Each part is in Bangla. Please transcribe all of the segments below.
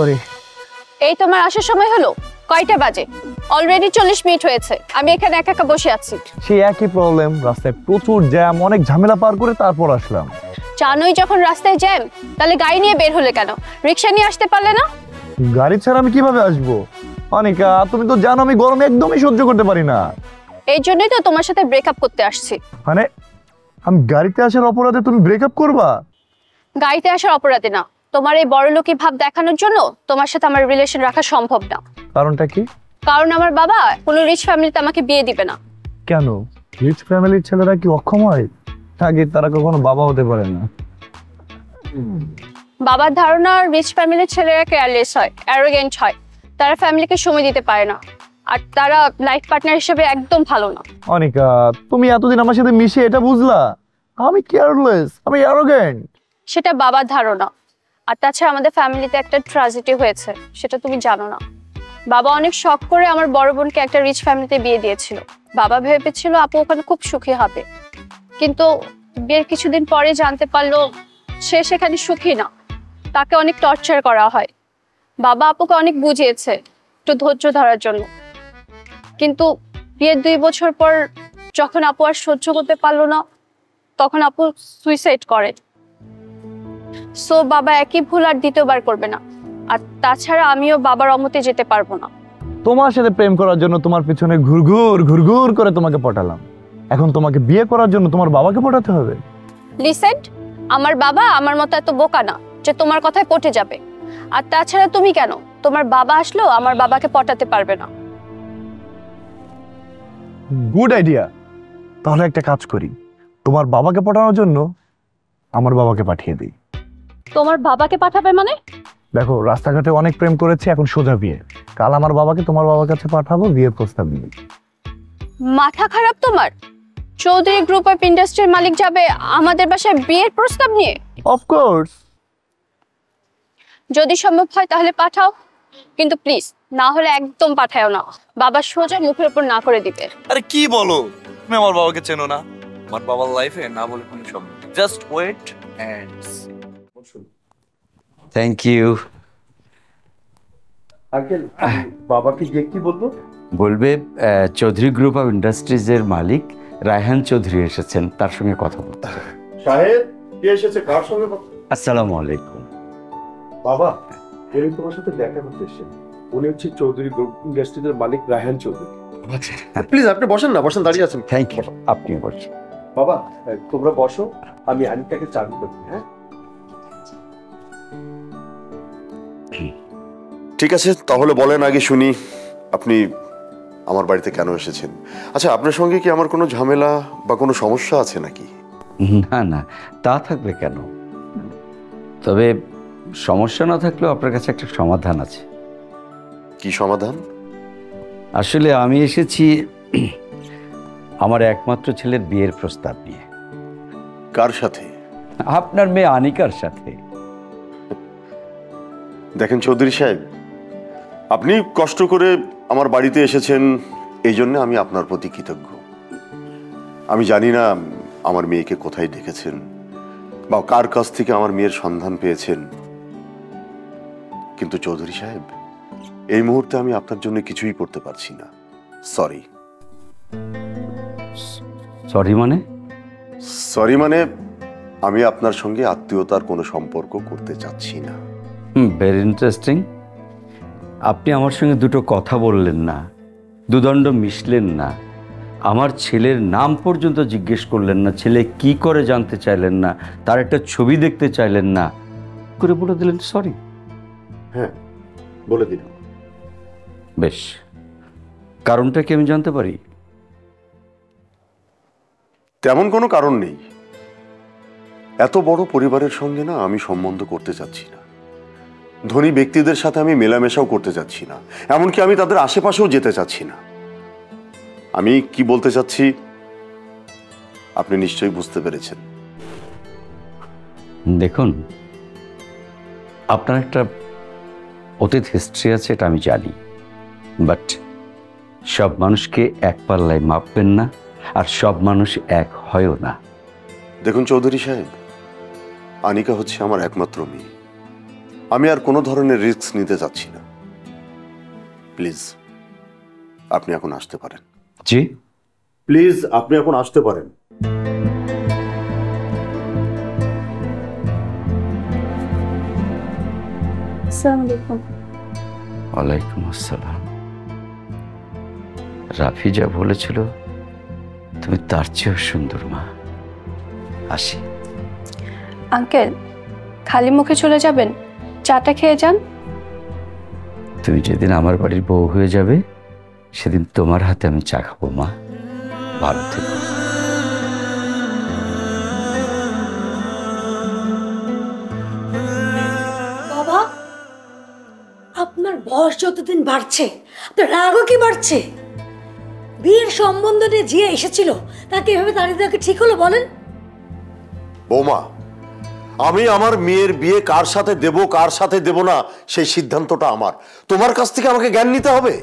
সরি। এই তোমার আসার সময় হলো? কয়টা বাজে? অলরেডি 40 মিনিট হয়েছে। আমি এখানে একা একা বসে আছি। সেই একই প্রবলেম, রাস্তায় প্রচুর জ্যাম, অনেক ঝামেলা পার করে তারপর আসলাম। জানোই যখন রাস্তায় জ্যাম, তাহলে গাড়ি নিয়ে বের হলে কেন? রিকশা নিয়ে আসতে পারলে না? গাড়ি ছাড়া আমি কিভাবে আসবো? অনিকা, তুমি তো জানো আমি গরমে একদমই সহ্য করতে পারি না। এই জন্যই তো তোমার সাথে ব্রেকআপ করতে আসছি। মানে আমি গাড়িতে আসার অপরাধে তুমি ব্রেকআপ করবা? গাড়িতে আসার অপরাধে না, তোমার এই বড়লোকি ভাব দেখানোর জন্য তোমার সাথে আমার রিলেশন রাখা সম্ভব না। কারণটা কি? কারণ আমার বাবা কোনো রিচ ফ্যামিলিতে আমাকে বিয়ে দিবে না। কেন? রিচ ফ্যামিলির ছেলেরা কি অক্ষম হয়? আগে তারা কখনো বাবা হতে পারে না। বাবার ধারণা রিচ ফ্যামিলির ছেলেরা কেয়ারলেস হয়, অ্যারোগেন্ট হয়, তারা ফ্যামিলিকে সময় দিতে পারে না, আর তারা লাইফ পার্টনার হিসেবে একদম ভালো না। অনিকা, তুমি এতদিন আমার সাথে মিশে এটা বুঝলা আমি কেয়ারলেস, আমি অ্যারোগেন্ট? সেটা বাবার ধারণা। আর তাছাড়া আমাদের ফ্যামিলিতে একটা ট্র্যাজেডি হয়েছে, সেটা তুমি জানো না। বাবা অনেক শখ করে আমার বড় বোনকে একটা রিচ ফ্যামিলিতে বিয়ে দিয়েছিল। বাবা ভেবেছিল আপু ওখানে খুব সুখী হবে, কিন্তু বিয়ের কিছুদিন পরে জানতে পারলো সে সেখানে সুখী না, তাকে অনেক টর্চার করা হয়। বাবা আপুকে অনেক বুঝিয়েছে একটু ধৈর্য ধরার জন্য, কিন্তু বিয়ের 2 বছর পর যখন আপু আর সহ্য করতে পারলো না, তখন আপু সুইসাইড করে। সো বাবা একই ভুল আর দ্বিতীয়বার করবে না। আর তাছাড়া আমিও বাবার অমতে যেতে পারবো না। তোমার সাথে প্রেম করার জন্য তোমার পিছনে ঘুরঘুর ঘুরঘুর করে তোমাকে পটালাম, এখন তোমাকে বিয়ে করার জন্য তোমার বাবাকে পটাতে হবে? লিসেন, আমার বাবা আমার মতো এত বোকা না যে তোমার কথায় পটে যাবে। আর তাছাড়া তুমি কেন, তোমার বাবা আসলেও আমার বাবাকে পটাতে পারবে না। Good idea. তাহলে একটা কাজ করি, তোমার বাবাকে পটানোর জন্য আমার বাবাকে পাঠিয়ে দিই। তোমার বাবাকে পাঠাবে মানে? দেখো, রাস্তাঘাটে অনেক প্রেম করেছি, এখন সোজা বিয়ে। কাল আমার বাবাকে তোমার বাবার কাছে পাঠাবো, বিয়ের প্রস্তাব নিয়ে। মাথা খারাপ তোমার? চৌধুরী গ্রুপ অফ ইন্ডাস্ট্রির মালিক যাবে আমাদের বাসায় বিয়ের প্রস্তাব নিয়ে? অফকোর্স। যদি সম্ভব হয় তাহলে পাঠাও, কিন্তু প্লিজ না হলে একদম পাঠাও না। বাবা সোজা মুখের উপর না করে দিবে। আরে কি বলো, তুমি আমার বাবাকে চেনো না? আমার বাবার লাইফে না বলে কোনো সম্ভব। Just wait and see. Thank you. Uncle, বাবাকে গিয়ে কি বলবো? বলবে চৌধুরী গ্রুপ অফ ইন্ডাস্ট্রিজের মালিক রায়হান চৌধুরী এসেছেন, তার সঙ্গে কথা বলতে। সাহেব কে এসেছে, কার সঙ্গে কথা? আসসালামু আলাইকুম। বাবা, উনি তোমার সাথে দেখা করতে এসেছেন। উনি হচ্ছে চৌধুরী গ্রুপ ইন্ডাস্ট্রিজের মালিক রায়হান চৌধুরী। প্লিজ আপনি বসেন না, বসেন, দাঁড়িয়ে আছেন। থ্যাংক ইউ, আপনিও বসুন। বাবা তোমরা বসো, আমি আনিকাকে চা দিতে দিই। হ্যাঁ ঠিক আছে, তাহলে বলেন আগে শুনি আপনি আমার বাড়িতে কেন এসেছেন। আচ্ছা, আপনার সঙ্গে কি আমার কোনো ঝামেলা বা কোনো সমস্যা আছে নাকি? না না, তা থাকবে কেন, তবে সমস্যা না থাকলেও আপনার কাছে একটা সমাধান আছে। কি সমাধান? আসলে আমি এসেছি আমার একমাত্র ছেলের বিয়ের প্রস্তাব নিয়ে। কার সাথে? আপনার মেয়ে আনিকার সাথে। দেখেন চৌধুরী সাহেব, আপনি কষ্ট করে আমার বাড়িতে এসেছেন, এই জন্য আমি আপনার প্রতি কৃতজ্ঞ। আমি জানি না আমার মেয়েকে কোথায় ডেকেছেন বা কার কাছ থেকে আমার মেয়ের সন্ধান পেয়েছেন, কিন্তু চৌধুরী সাহেব এই মুহূর্তে আমি আপনার জন্য কিছুই করতে পারছি না। সরি। সরি মানে? সরি মানে আমি আপনার সঙ্গে আত্মীয়তার কোনো সম্পর্ক করতে চাচ্ছি না। Very interesting. আপনি আমার সঙ্গে দুটো কথা বললেন না, দুদণ্ড মিশলেন না, আমার ছেলের নাম পর্যন্ত জিজ্ঞেস করলেন না, ছেলে কি করে জানতে চাইলেন না, তার একটা ছবি দেখতে চাইলেন না, করে বলে দিলেন সরি। হ্যাঁ, বলে দিলাম। বেশ, কারণটা কি আমি জানতে পারি? তেমন কোনো কারণ নেই। এত বড় পরিবারের সঙ্গে না আমি সম্বন্ধ করতে চাচ্ছি না। ধনী ব্যক্তিদের সাথে আমি মেলামেশাও করতে চাচ্ছি না, এমনকি আমি তাদের আশেপাশেও যেতে চাচ্ছি না। আমি কি বলতে চাচ্ছি আপনি নিশ্চয়ই বুঝতে পেরেছেন। দেখুন, আপনার একটা অতীত হিস্ট্রি আছে, এটা আমি জানি, বাট সব মানুষকে এক পাল্লায় মাপবেন না, আর সব মানুষ এক হয়ও না। দেখুন চৌধুরী সাহেব, আনিকা হচ্ছে আমার একমাত্র মেয়ে। আমি আর কোনো ধরনের রিস্ক নিতে চাচ্ছি না। প্লিজ আপনি এখন আসতে পারেন। জি, প্লিজ আপনি এখন আসতে পারেন। আসসালামু আলাইকুম। ওয়ালাইকুম আসসালাম। রাফি যা বলেছিল তুমি তার চেয়েও সুন্দর মা। আসি। আঙ্কেল, খালি মুখে চলে যাবেন? চাটা খেয়ে যান। তুমি যেদিন আমার বাড়ির বউ হয়ে যাবে সেদিন তোমার হাতে আমি চা খাবো মা। ভালো থেকো। বাবা, আপনার বয়স যতদিন বাড়ছে আপনার রাগও কি বাড়ছে? বিয়ের সম্বন্ধ নিয়ে যে এসেছিল তাকে এভাবে দাঁড়িয়ে দেওয়া কি ঠিক হলো বলেন? বৌমা, আমি আমার মেয়ের বিয়ে কার সাথে দেব কার সাথে দেব না সেই সিদ্ধান্তটা আমার। তোমার কাছ থেকে আমাকে জ্ঞান নিতে হবে।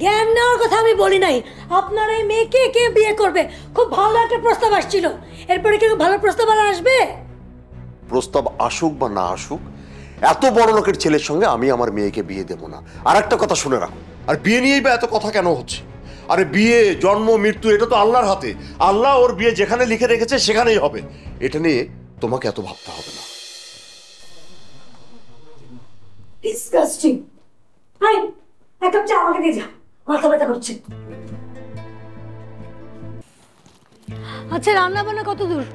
জ্ঞান নেওয়ার কথা আমি বলি নাই। আপনার এই মেয়েকে কে বিয়ে করবে? খুব ভালো একটা প্রস্তাব আসছিল, এরপরে কি ভালো প্রস্তাব আর আসবে? প্রস্তাব আসুক বা না আসুক, এত বড় লোকের ছেলের সঙ্গে আমি আমার মেয়েকে বিয়ে দেব না। আর একটা কথা শুনে রাখো, আর বিয়ে নিয়েই বা এত কথা কেন হচ্ছে? আরে বিয়ে, জন্ম, মৃত্যু এটা তো আল্লাহর হাতে। আল্লাহ ওর বিয়ে যেখানে লিখে রেখেছে সেখানেই হবে। এটা নিয়ে তোমাকে এত ভাবতে হবে না। ডিসকাস্টিং। হাই, এক কাপ চা আমাকে দিয়ে যা, মাথা ব্যথা করছে। আচ্ছা, রান্না বান্না কত দূর?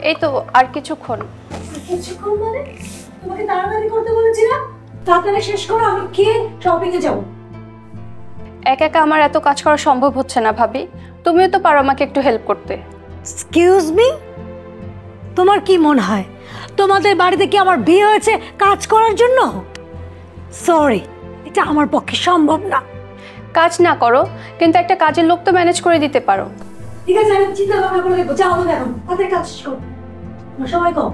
এই তো আর কিছুক্ষণ। কিছুক্ষণ মানে? তোমাকে তাড়াতাড়ি করতে বলেছি না? তাড়াতাড়ি শেষ করো, আমি খেয়ে শপিং এ যাবো। একা একা আমার এত কাজ করা সম্ভব হচ্ছে না ভাবি, তুমিও তো পারো আমাকে একটু হেল্প করতে। এক্সকিউজ মি, তোমার কি মনে হয় তোমাদের বাড়িতে কি আমার বিয়ে হয়েছে কাজ করার জন্য? সরি, এটা আমার পক্ষে সম্ভব না। কাজ না করো, কিন্তু একটা কাজের লোক তো ম্যানেজ করে দিতে পারো। ঠিক আছে, আমি চিন্তা ভাবনা করে দেখবো। যাও, দেখো তাদের কাজ শেষ করো, সময় কম।